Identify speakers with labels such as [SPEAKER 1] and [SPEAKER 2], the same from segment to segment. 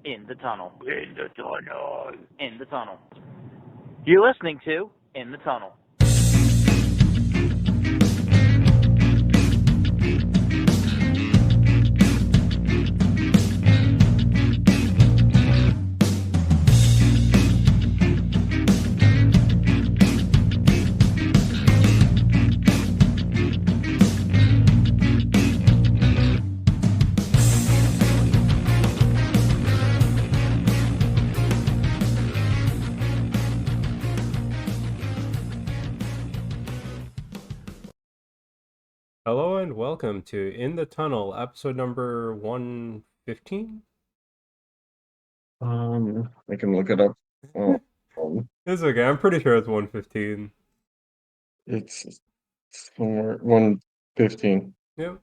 [SPEAKER 1] In the tunnel.
[SPEAKER 2] In the tunnel.
[SPEAKER 1] In the tunnel. You're listening to In the Tunnel.
[SPEAKER 3] Hello and welcome to In the Tunnel, episode number 115.
[SPEAKER 2] I can look it up. Oh,
[SPEAKER 3] It's okay, I'm pretty sure it's 115.
[SPEAKER 2] it's somewhere 115.
[SPEAKER 3] Yep.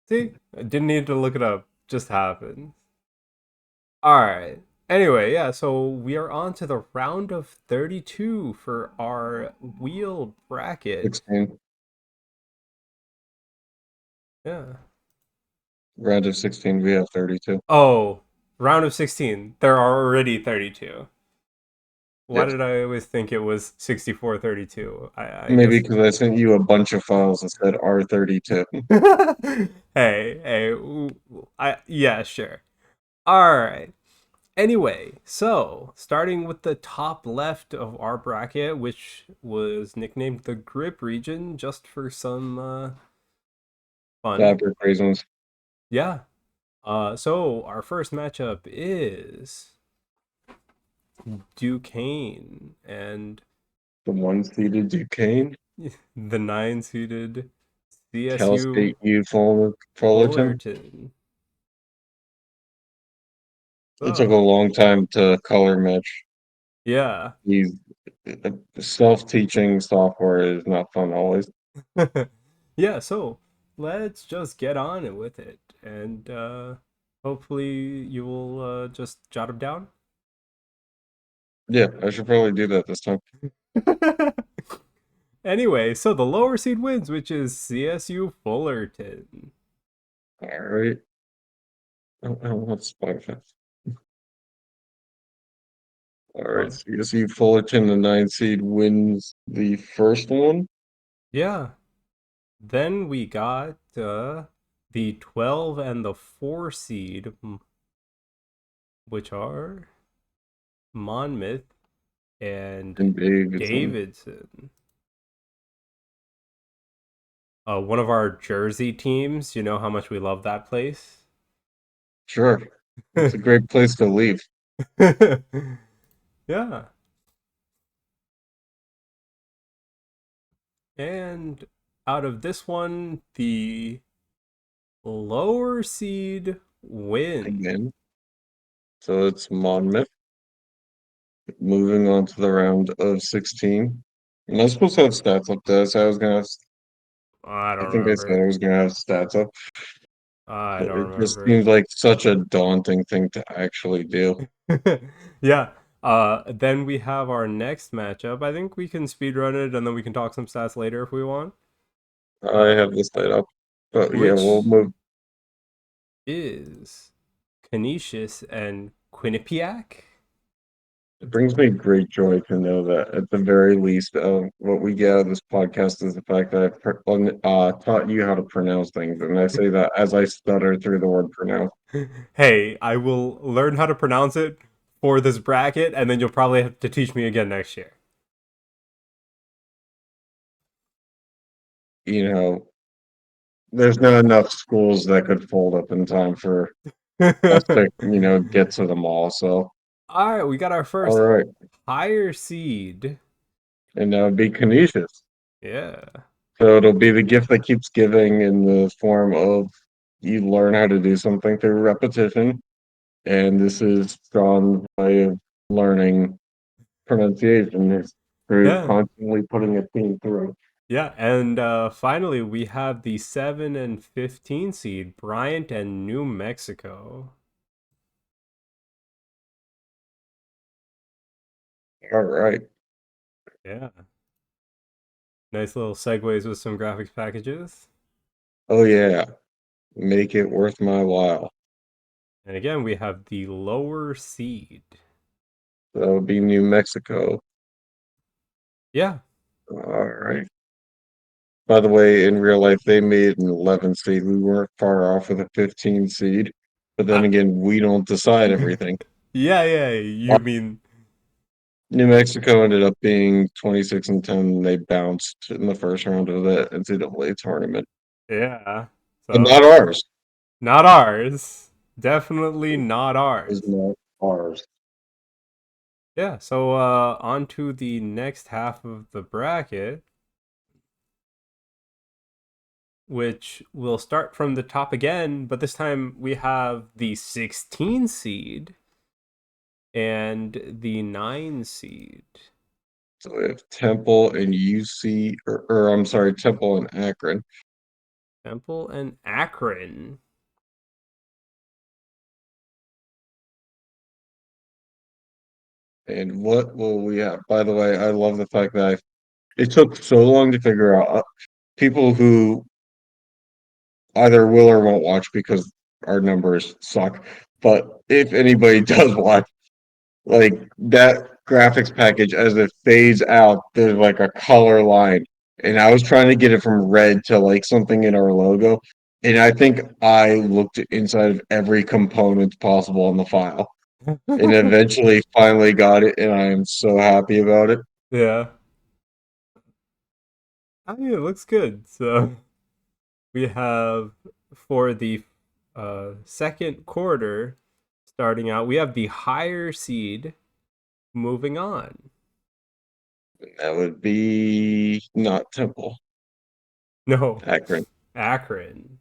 [SPEAKER 3] See? I didn't need to look it up. Just happened. Alright. Anyway, yeah, so we are on to the round of 32 for our wheel bracket.
[SPEAKER 2] 16.
[SPEAKER 3] Yeah.
[SPEAKER 2] Round of 16, we have 32.
[SPEAKER 3] Oh, round of 16. There are already 32. Why
[SPEAKER 2] Yes.
[SPEAKER 3] did I always think it was 64-32? I
[SPEAKER 2] Maybe
[SPEAKER 3] guess.
[SPEAKER 2] because I sent you a bunch of files that said R32.
[SPEAKER 3] Hey, yeah, sure. All right. Anyway, so starting with the top left of our bracket, which was nicknamed the grip region, just for some fun.
[SPEAKER 2] Fabric reasons.
[SPEAKER 3] Yeah. So our first matchup is Duquesne and
[SPEAKER 2] The one-seeded Duquesne,
[SPEAKER 3] the nine-seeded
[SPEAKER 2] Cal
[SPEAKER 3] CSU
[SPEAKER 2] State U Fullerton.
[SPEAKER 3] Fullerton.
[SPEAKER 2] It took a
[SPEAKER 3] So,
[SPEAKER 2] long time to color match.
[SPEAKER 3] yeah.
[SPEAKER 2] He's self-teaching software is not fun always.
[SPEAKER 3] Yeah, so let's just get on with it. And hopefully you will just jot them down.
[SPEAKER 2] Yeah, I should probably do that this time.
[SPEAKER 3] Anyway, so the lower seed wins, which is CSU Fullerton.
[SPEAKER 2] All right. I want Spotify. All right,
[SPEAKER 3] Oh,
[SPEAKER 2] so you see Fullerton, the 9 seed, wins the first one.
[SPEAKER 3] yeah. Then we got the 12 and the 4 seed, which are Monmouth and
[SPEAKER 2] And Davidson.
[SPEAKER 3] Davidson. One of our Jersey teams. You know how much we love that place.
[SPEAKER 2] Sure. It's a great place to leave.
[SPEAKER 3] Yeah. And out of this one, the lower seed wins.
[SPEAKER 2] Again. So it's Monmouth. Moving on to the round of 16. Am I supposed to have stats up there? So I was gonna have,
[SPEAKER 3] I
[SPEAKER 2] I
[SPEAKER 3] don't
[SPEAKER 2] think I said
[SPEAKER 3] remember.
[SPEAKER 2] I was gonna have stats up.
[SPEAKER 3] I
[SPEAKER 2] But
[SPEAKER 3] don't
[SPEAKER 2] it just
[SPEAKER 3] remember.
[SPEAKER 2] seems like such a daunting thing to actually do.
[SPEAKER 3] Yeah. Then we have our next matchup. I think we can speed run it and then we can talk some stats later if we want.
[SPEAKER 2] I
[SPEAKER 3] Uh,
[SPEAKER 2] have this state up. But yeah, we'll
[SPEAKER 3] which
[SPEAKER 2] move.
[SPEAKER 3] is Canisius and Quinnipiac.
[SPEAKER 2] It brings me great joy to know that at the very least, what we get out of this podcast is the fact that taught you how to pronounce things, and I say that as I stutter through the word pronounce.
[SPEAKER 3] Hey, I will learn how to pronounce it for this bracket, and then you'll probably have to teach me again next year.
[SPEAKER 2] You know, there's not enough schools that could fold up in time for us to, get to them all. So,
[SPEAKER 3] All right, we got our
[SPEAKER 2] all
[SPEAKER 3] first
[SPEAKER 2] right,
[SPEAKER 3] higher seed.
[SPEAKER 2] and that would be Canisius.
[SPEAKER 3] Yeah.
[SPEAKER 2] So it'll be the gift that keeps giving in the form of you learn how to do something through repetition. And this is Sean's way of learning pronunciation is through
[SPEAKER 3] Yeah.
[SPEAKER 2] constantly putting a theme through.
[SPEAKER 3] Yeah, and finally we have the 7 and 15 seed, Bryant and New Mexico.
[SPEAKER 2] All right.
[SPEAKER 3] Yeah. Nice little segues with some graphics packages.
[SPEAKER 2] Oh yeah. Make it worth my while.
[SPEAKER 3] And again, we have the lower seed.
[SPEAKER 2] That would be New Mexico.
[SPEAKER 3] Yeah.
[SPEAKER 2] All right. By the way, in real life, they made an 11 seed. We weren't far off with a 15 seed. But then
[SPEAKER 3] Ah.
[SPEAKER 2] again, we don't decide everything.
[SPEAKER 3] Yeah, you mean
[SPEAKER 2] New Mexico ended up being 26-10. And they bounced in the first round of the NCAA tournament.
[SPEAKER 3] yeah.
[SPEAKER 2] But
[SPEAKER 3] So
[SPEAKER 2] not ours.
[SPEAKER 3] not ours. Definitely not
[SPEAKER 2] It
[SPEAKER 3] ours.
[SPEAKER 2] was not ours.
[SPEAKER 3] Yeah, so on to the next half of the bracket, which will start from the top again, but this time we have the 16 seed and the 9 seed.
[SPEAKER 2] So we have Temple and UC, or I'm sorry, Temple and Akron.
[SPEAKER 3] Temple and Akron.
[SPEAKER 2] And what will we have? By the way, I love the fact that it took so long to figure out. People who either will or won't watch because our numbers suck. But if anybody does watch, like that graphics package as it fades out, there's like a color line. And I was trying to get it from red to like something in our logo. And I think I looked inside of every component possible on the file and eventually finally got it. And I am so happy about it.
[SPEAKER 3] Yeah. I mean, it looks good. So we have for the second quarter starting out, we have the higher seed moving on.
[SPEAKER 2] That would be not Temple,
[SPEAKER 3] No,
[SPEAKER 2] Akron.
[SPEAKER 3] Akron.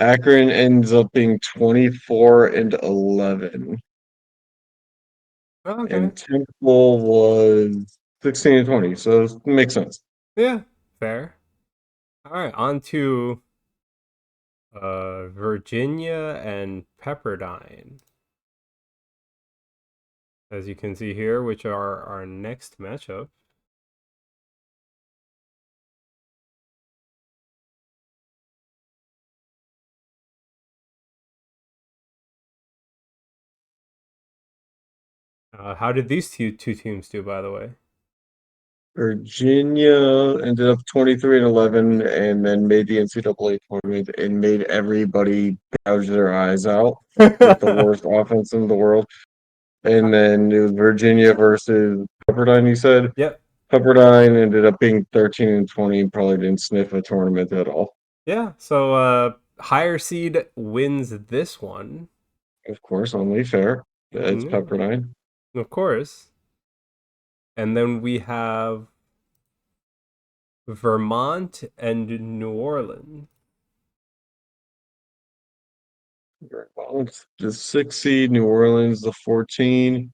[SPEAKER 2] Akron ends up being 24-11.
[SPEAKER 3] Okay.
[SPEAKER 2] And Temple was 16-20, so it makes sense.
[SPEAKER 3] Yeah, fair. All right, on to Virginia and Pepperdine. As you can see here, which are our next matchup. How did these two teams do, by the way?
[SPEAKER 2] Virginia ended up 23-11 and then made the NCAA tournament and made everybody gouge their eyes out with the worst offense in the world. And then it was Virginia versus Pepperdine, you said?
[SPEAKER 3] Yep.
[SPEAKER 2] Pepperdine ended up being 13-20 and probably didn't sniff a tournament at all.
[SPEAKER 3] Yeah, so higher seed wins this one.
[SPEAKER 2] Of course, only fair. It's
[SPEAKER 3] Yeah,
[SPEAKER 2] Pepperdine.
[SPEAKER 3] of course. And then we have Vermont and New Orleans.
[SPEAKER 2] Vermont, the 6 seed, New Orleans, the 14.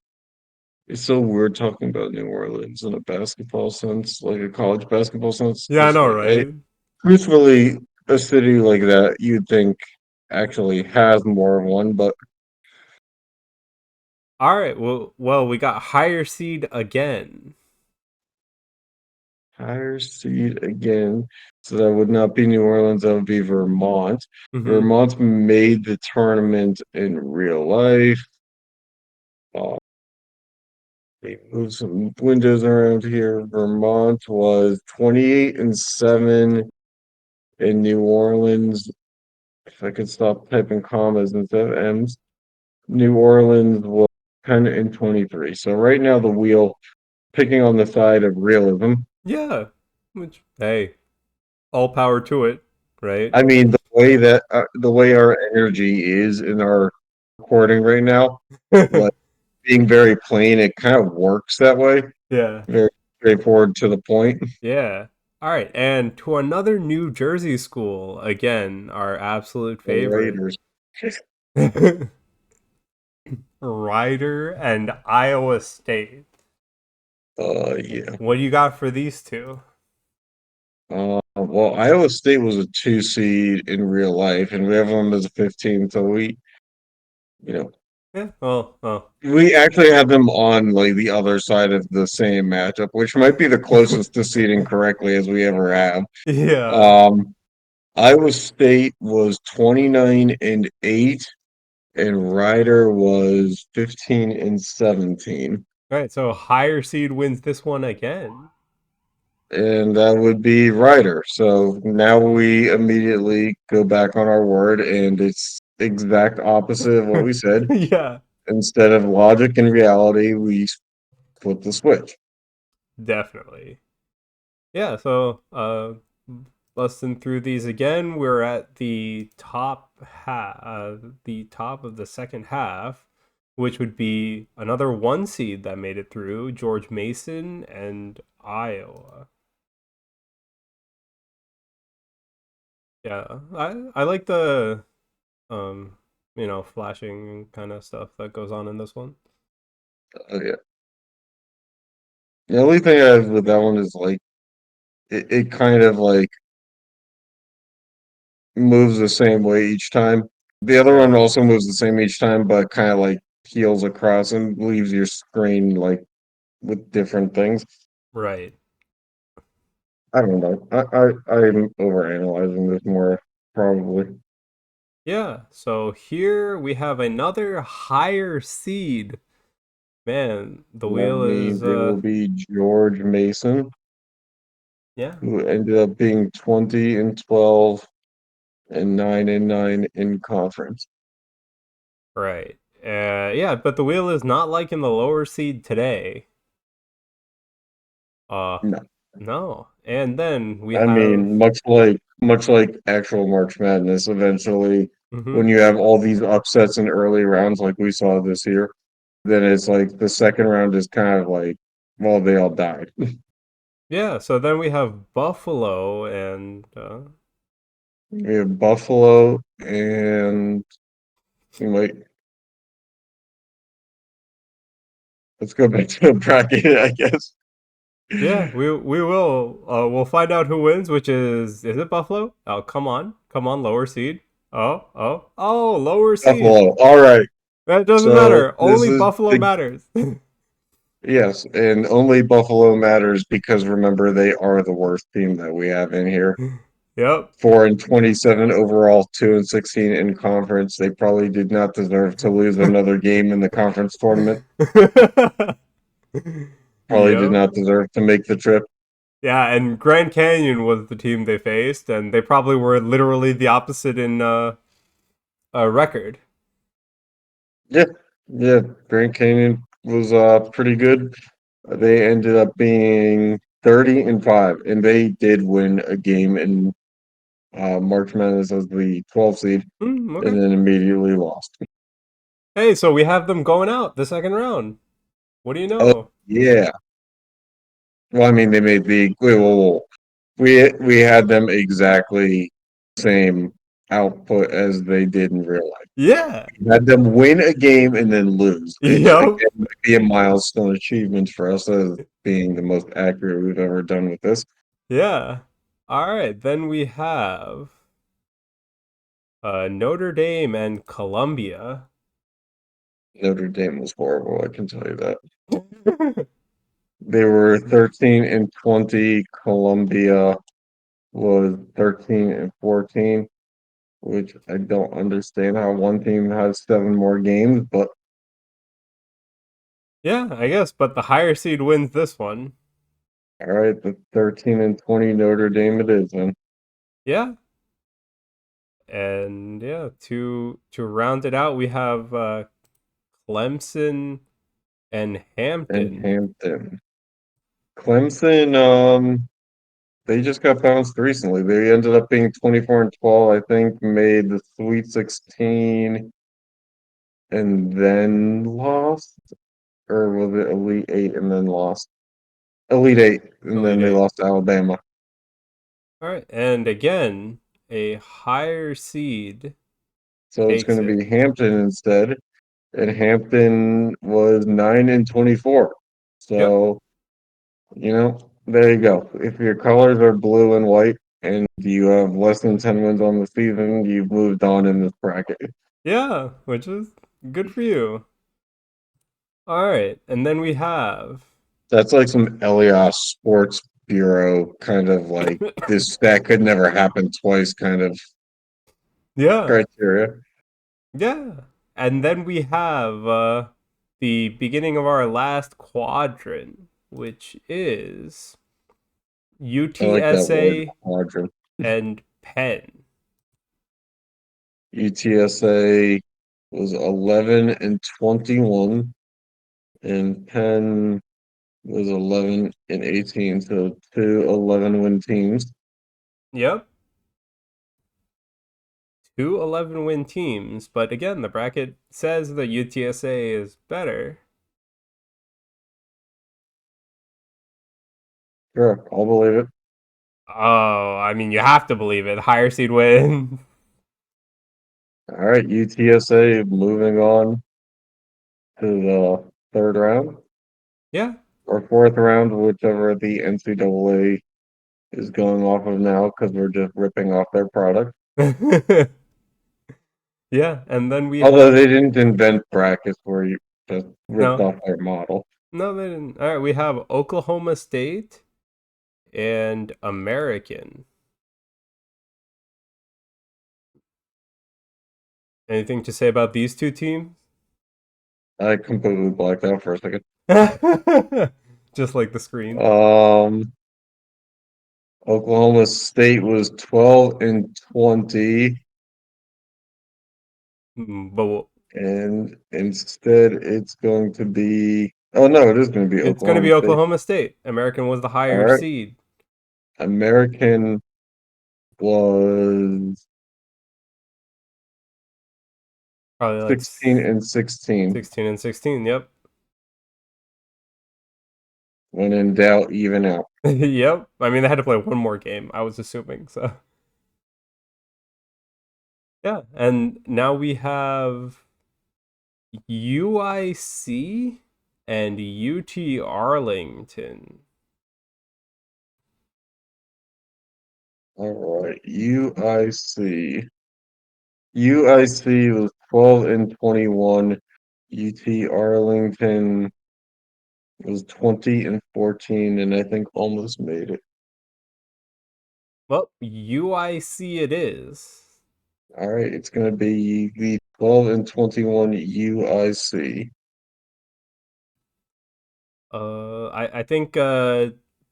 [SPEAKER 2] It's so weird talking about New Orleans in a basketball sense, like a college basketball sense.
[SPEAKER 3] Yeah, I know,
[SPEAKER 2] Like,
[SPEAKER 3] right?
[SPEAKER 2] truthfully, a city like that you'd think actually has more of one, but
[SPEAKER 3] All right, well, we got higher seed again.
[SPEAKER 2] higher seed again. So that would not be New Orleans, that would be Vermont.
[SPEAKER 3] Mm-hmm.
[SPEAKER 2] Vermont made the tournament in real life. They moved some windows around here. Vermont was 28-7 in New Orleans. If I could stop typing commas instead of M's. New Orleans was 10-23. So right now the wheel picking on the side of realism.
[SPEAKER 3] Yeah, which hey, all power to it, right?
[SPEAKER 2] I mean the way our energy is in our recording right now, like being very plain, it kind of works that way.
[SPEAKER 3] Yeah.
[SPEAKER 2] Very straightforward to the point.
[SPEAKER 3] Yeah. All right, and to another New Jersey school, again, our absolute
[SPEAKER 2] The
[SPEAKER 3] favorite.
[SPEAKER 2] Raiders.
[SPEAKER 3] Rider and Iowa State.
[SPEAKER 2] Yeah.
[SPEAKER 3] What do you got for these two?
[SPEAKER 2] Well, Iowa State was a 2 seed in real life, and we have them as a 15. So you know,
[SPEAKER 3] Yeah, well,
[SPEAKER 2] we actually have them on like the other side of the same matchup, which might be the closest to seeding correctly as we ever have.
[SPEAKER 3] yeah.
[SPEAKER 2] Iowa State was 29-8 and Ryder was 15 and 17.
[SPEAKER 3] All right, so higher seed wins this one again.
[SPEAKER 2] And that would be Ryder. So now we immediately go back on our word, and it's exact opposite of what we said.
[SPEAKER 3] Yeah,
[SPEAKER 2] Instead of logic and reality, we flip the switch.
[SPEAKER 3] definitely. Yeah, so busting through these again, we're at the the top of the second half, which would be another one seed that made it through, George Mason and Iowa. Yeah, I like the flashing kind of stuff that goes on in this one.
[SPEAKER 2] Yeah. The only thing I have with that one is like it kind of like moves the same way each time. The other one also moves the same each time, but kind of like heals across and leaves your screen like with different things.
[SPEAKER 3] Right.
[SPEAKER 2] I don't know. I'm overanalyzing this more probably.
[SPEAKER 3] Yeah, so here we have another higher seed. Man, the
[SPEAKER 2] That
[SPEAKER 3] wheel is
[SPEAKER 2] means it will be George Mason,
[SPEAKER 3] yeah,
[SPEAKER 2] who ended up being 20 and 12 and 9 and 9 in conference.
[SPEAKER 3] right. Yeah, but the wheel is not like in the lower seed today. Uh
[SPEAKER 2] No.
[SPEAKER 3] no. And then we
[SPEAKER 2] I
[SPEAKER 3] have
[SPEAKER 2] mean, much like actual March Madness, eventually
[SPEAKER 3] mhm.
[SPEAKER 2] when you have all these upsets in early rounds like we saw this year, then it's like the second round is kind of like, well, they all died.
[SPEAKER 3] Yeah, so then we have Buffalo and
[SPEAKER 2] We have Buffalo and you might let's go back to the bracket, I guess.
[SPEAKER 3] yeah, we will we'll find out who wins, which is it Buffalo? Oh, come on. Come on, lower seed. Oh, lower seed.
[SPEAKER 2] Buffalo. All right.
[SPEAKER 3] That doesn't
[SPEAKER 2] So
[SPEAKER 3] matter.
[SPEAKER 2] this
[SPEAKER 3] Only
[SPEAKER 2] is
[SPEAKER 3] Buffalo
[SPEAKER 2] the
[SPEAKER 3] matters.
[SPEAKER 2] yes, and only Buffalo matters because remember they are the worst team that we have in here.
[SPEAKER 3] Yep.
[SPEAKER 2] 4 and 27 overall, 2 and 16 in conference. They probably did not deserve to lose another game in the conference tournament. Probably did
[SPEAKER 3] Yep.
[SPEAKER 2] not deserve to make the trip.
[SPEAKER 3] Yeah, and Grand Canyon was the team they faced, and they probably were literally the opposite in record.
[SPEAKER 2] Yeah, yeah. Grand Canyon was pretty good. They ended up being 30 and 5, and they did win a game in March Madness as the 12th seed, and
[SPEAKER 3] Okay.
[SPEAKER 2] then immediately lost.
[SPEAKER 3] Hey, so we have them going out the second round. What do you
[SPEAKER 2] Oh
[SPEAKER 3] know?
[SPEAKER 2] yeah. Well, I mean, they made the whoa. We had them exactly same output as they did in real life.
[SPEAKER 3] Yeah.
[SPEAKER 2] We had them win a game and then lose, which
[SPEAKER 3] Yep.
[SPEAKER 2] again might be a milestone achievement for us as being the most accurate we've ever done with this.
[SPEAKER 3] Yeah. All right. Then we have Notre Dame and Columbia.
[SPEAKER 2] Notre Dame was horrible, I can tell you that. They were 13 and 20. Columbia was 13 and 14, which I don't understand how one team has 7 more games, but
[SPEAKER 3] Yeah, I guess, but the higher seed wins this one.
[SPEAKER 2] all right, the 13 and 20 Notre Dame it is then.
[SPEAKER 3] Yeah. And yeah, to round it out, we have Clemson and
[SPEAKER 2] And
[SPEAKER 3] Hampton.
[SPEAKER 2] Hampton. Clemson, they just got bounced recently. They ended up being 24 and 12, I think, made the Sweet 16 and then lost. Or was it Elite Eight and then lost? Elite Eight, and then
[SPEAKER 3] Elite
[SPEAKER 2] they
[SPEAKER 3] Eight.
[SPEAKER 2] lost to Alabama.
[SPEAKER 3] All right, and again, a higher seed
[SPEAKER 2] So it's
[SPEAKER 3] takes
[SPEAKER 2] going to
[SPEAKER 3] it.
[SPEAKER 2] be Hampton instead, and Hampton was 9 and 24.
[SPEAKER 3] Yep.
[SPEAKER 2] So there you go. If your colors are blue and white, and you have less than 10 wins on the season, you've moved on in this bracket.
[SPEAKER 3] Yeah, which is good for you. All right, and then we have.
[SPEAKER 2] That's like some Elias Sports Bureau kind of like this that could never happen twice kind of
[SPEAKER 3] Yeah,
[SPEAKER 2] criteria.
[SPEAKER 3] yeah. and then we have the beginning of our last quadrant, which is
[SPEAKER 2] I like that word,
[SPEAKER 3] UTSA
[SPEAKER 2] quadrant.
[SPEAKER 3] and Penn.
[SPEAKER 2] UTSA was 11-21, and Penn was 11-18, so two 11-win teams.
[SPEAKER 3] Yep. Two 11-win teams, but again, the bracket says that UTSA is better.
[SPEAKER 2] Sure, I'll believe it.
[SPEAKER 3] Oh, I mean, you have to believe it. Higher seed win.
[SPEAKER 2] All right, UTSA moving on to the third round
[SPEAKER 3] Yeah.
[SPEAKER 2] or fourth round, whichever the NCAA is going off of now, because we're just ripping off their product.
[SPEAKER 3] Yeah, and then we
[SPEAKER 2] Although
[SPEAKER 3] have
[SPEAKER 2] they didn't invent brackets where you just ripped
[SPEAKER 3] no,
[SPEAKER 2] off their model.
[SPEAKER 3] no, they didn't. All right, we have Oklahoma State and American. Anything to say about these two teams?
[SPEAKER 2] I completely blacked out for a second.
[SPEAKER 3] Just like the screen.
[SPEAKER 2] Oklahoma State was 12-20,
[SPEAKER 3] But
[SPEAKER 2] and instead it's going to be. Oh no, it is going to be
[SPEAKER 3] it's going to
[SPEAKER 2] Oklahoma
[SPEAKER 3] be
[SPEAKER 2] State.
[SPEAKER 3] Oklahoma State. American was the
[SPEAKER 2] All
[SPEAKER 3] higher
[SPEAKER 2] right,
[SPEAKER 3] seed.
[SPEAKER 2] American was
[SPEAKER 3] Probably like
[SPEAKER 2] 16-16.
[SPEAKER 3] 16 and 16. Yep.
[SPEAKER 2] When in doubt, even out.
[SPEAKER 3] Yep. I mean, they had to play one more game, I was assuming. So, yeah. And now we have UIC and UT Arlington.
[SPEAKER 2] All right, UIC. UIC was 12-21. UT Arlington was 20-14, and I think almost made it.
[SPEAKER 3] Well, UIC it is.
[SPEAKER 2] All right, it's going to be the 12-21 UIC.
[SPEAKER 3] I think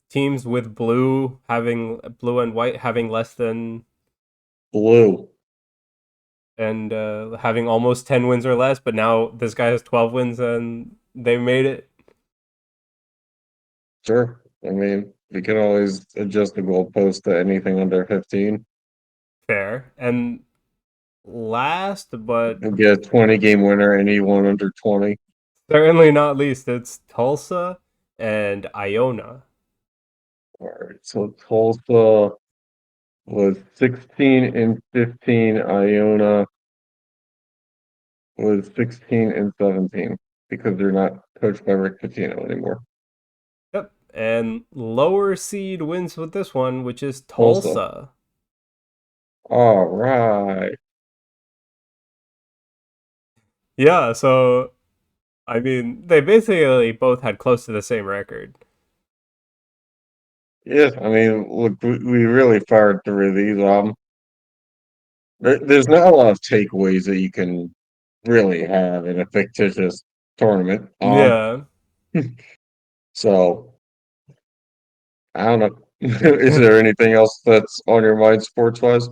[SPEAKER 3] teams with blue and white having less than
[SPEAKER 2] Blue.
[SPEAKER 3] and having almost 10 wins or less, but now this guy has 12 wins and they made it.
[SPEAKER 2] Sure. I mean, we can always adjust the goalpost to anything under 15
[SPEAKER 3] Fair. And last, but
[SPEAKER 2] and get a 20-game winner, anyone under 20.
[SPEAKER 3] certainly not least, it's Tulsa and Iona.
[SPEAKER 2] All right, so Tulsa was 16-15. Iona was 16-17 because they're not coached by Rick Pitino anymore.
[SPEAKER 3] Yep. And lower seed wins with this one, which is
[SPEAKER 2] Tulsa.
[SPEAKER 3] Tulsa.
[SPEAKER 2] All right.
[SPEAKER 3] Yeah, so I mean, they basically both had close to the same record.
[SPEAKER 2] Yes, I mean, look, we really fired through these. There's not a lot of takeaways that you can really have in a fictitious tournament.
[SPEAKER 3] Yeah.
[SPEAKER 2] So I don't know. Is there anything else that's on your mind sports wise?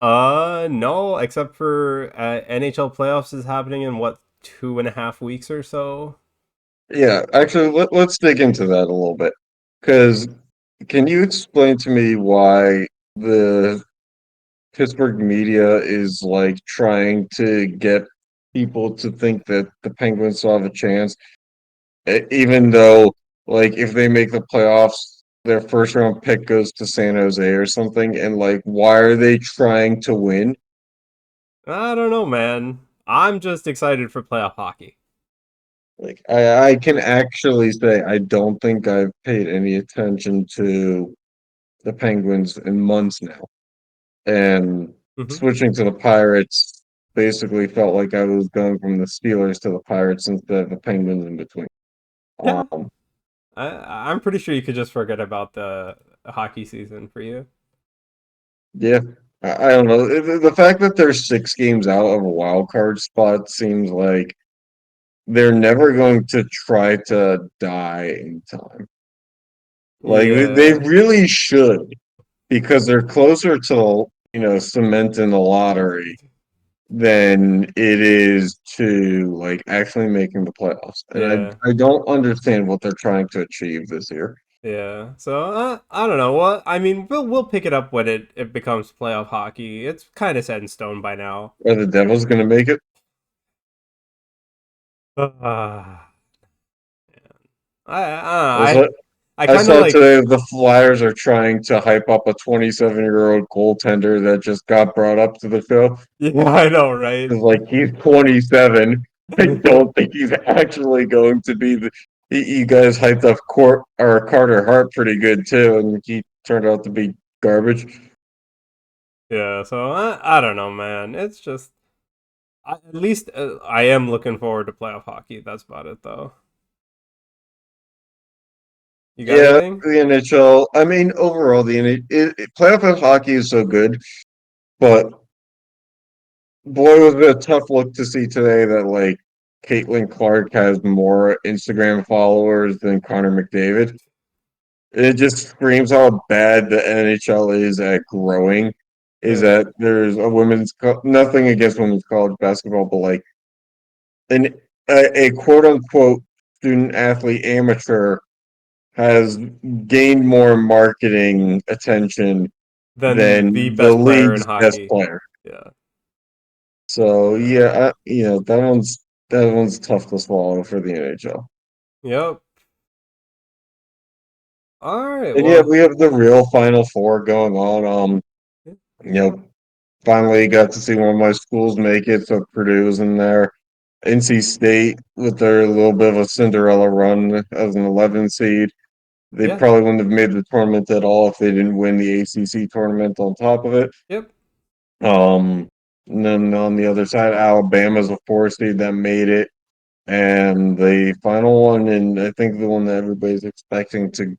[SPEAKER 3] No, except for NHL playoffs is happening in what, 2.5 weeks or so?
[SPEAKER 2] Yeah, actually, let's dig into that a little bit. Because can you explain to me why the Pittsburgh media is like trying to get people to think that the Penguins still have a chance, even though, like, if they make the playoffs, their first round pick goes to San Jose or something, and like, why are they trying to win?
[SPEAKER 3] I don't know, man. I'm just excited for playoff hockey.
[SPEAKER 2] Like, I can actually say I don't think I've paid any attention to the Penguins in months now. And
[SPEAKER 3] Hmm.
[SPEAKER 2] switching to the Pirates basically felt like I was going from the Steelers to the Pirates instead of the Penguins in between.
[SPEAKER 3] Yeah,
[SPEAKER 2] Um,
[SPEAKER 3] I'm pretty sure you could just forget about the hockey season for you.
[SPEAKER 2] yeah, I don't know. The fact that they're 6 games out of a wild card spot seems like they're never going to try to die in time. Like they
[SPEAKER 3] Yeah.
[SPEAKER 2] really should, because they're closer to, cementing the lottery than it is to like actually making the playoffs. And
[SPEAKER 3] Yeah.
[SPEAKER 2] I don't understand what they're trying to achieve this year.
[SPEAKER 3] Yeah. So I don't know. Well, I mean, we'll pick it up when it becomes playoff hockey. It's kind of set in stone by now.
[SPEAKER 2] Are the Devils going to make it?
[SPEAKER 3] Ah,
[SPEAKER 2] I saw,
[SPEAKER 3] I
[SPEAKER 2] I
[SPEAKER 3] kind of
[SPEAKER 2] saw
[SPEAKER 3] like.
[SPEAKER 2] today the Flyers are trying to hype up a 27-year-old goaltender that just got brought up to the show.
[SPEAKER 3] Yeah, I know, right?
[SPEAKER 2] It's like he's 27. I don't think he's actually going to be the. You guys hyped up Carter Hart pretty good too, and he turned out to be garbage.
[SPEAKER 3] Yeah. So I don't know, man. It's just at least I am looking forward to playoff hockey. That's about it, though. You got
[SPEAKER 2] Yeah,
[SPEAKER 3] anything?
[SPEAKER 2] the NHL. I mean, overall, playoff hockey is so good, but boy, was it a tough look to see today that like Caitlin Clark has more Instagram followers than Connor McDavid. It just screams how bad the NHL is at growing. Is
[SPEAKER 3] Yeah.
[SPEAKER 2] that there's a nothing against women's college basketball, but like an a quote unquote student athlete amateur has gained more marketing attention
[SPEAKER 3] Then the
[SPEAKER 2] than the
[SPEAKER 3] best player in
[SPEAKER 2] league's best
[SPEAKER 3] hockey.
[SPEAKER 2] player.
[SPEAKER 3] Yeah.
[SPEAKER 2] So
[SPEAKER 3] Yeah.
[SPEAKER 2] yeah, that one's tough to swallow for the NHL.
[SPEAKER 3] Yep. All right.
[SPEAKER 2] And yeah,
[SPEAKER 3] Well.
[SPEAKER 2] we have the real Final Four going on. You know, finally got to see one of my schools make it, so Purdue's in there. NC State with their little bit of a Cinderella run as an 11 seed. They
[SPEAKER 3] Yeah.
[SPEAKER 2] probably wouldn't have made the tournament at all if they didn't win the ACC tournament on top of it.
[SPEAKER 3] Yep.
[SPEAKER 2] Um, and then on the other side, Alabama's a 4 seed that made it. And the final one, and I think the one that everybody's expecting to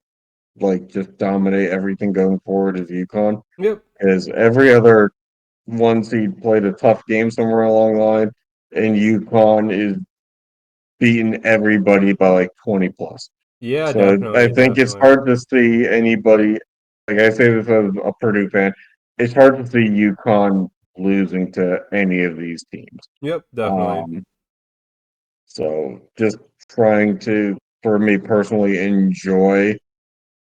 [SPEAKER 2] like just dominate everything going forward is UConn.
[SPEAKER 3] Yep.
[SPEAKER 2] Because every other 1 seed played a tough game somewhere along the line, and UConn is beating everybody by like 20 plus.
[SPEAKER 3] Yeah.
[SPEAKER 2] So I
[SPEAKER 3] Definitely.
[SPEAKER 2] think it's
[SPEAKER 3] Definitely.
[SPEAKER 2] hard to see anybody, like I say this as a Purdue fan, it's hard to see UConn losing to any of these teams.
[SPEAKER 3] Yep. Definitely.
[SPEAKER 2] Um, so just trying to, for me personally, enjoy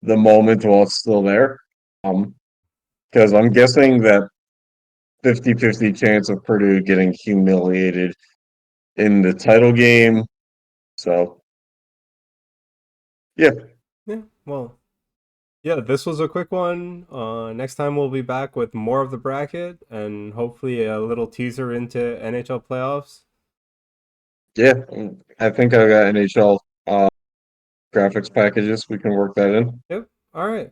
[SPEAKER 2] the moment while it's still there. Because I'm guessing that 50-50 chance of Purdue getting humiliated in the title game. So, yeah,
[SPEAKER 3] Yeah. Well. Yeah, this was a quick one. Next time we'll be back with more of the bracket and hopefully a little teaser into NHL playoffs.
[SPEAKER 2] yeah. I think I got NHL graphics packages. We can work that in.
[SPEAKER 3] Yep. All right.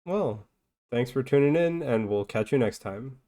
[SPEAKER 3] Well, thanks for tuning in, and we'll catch you next time.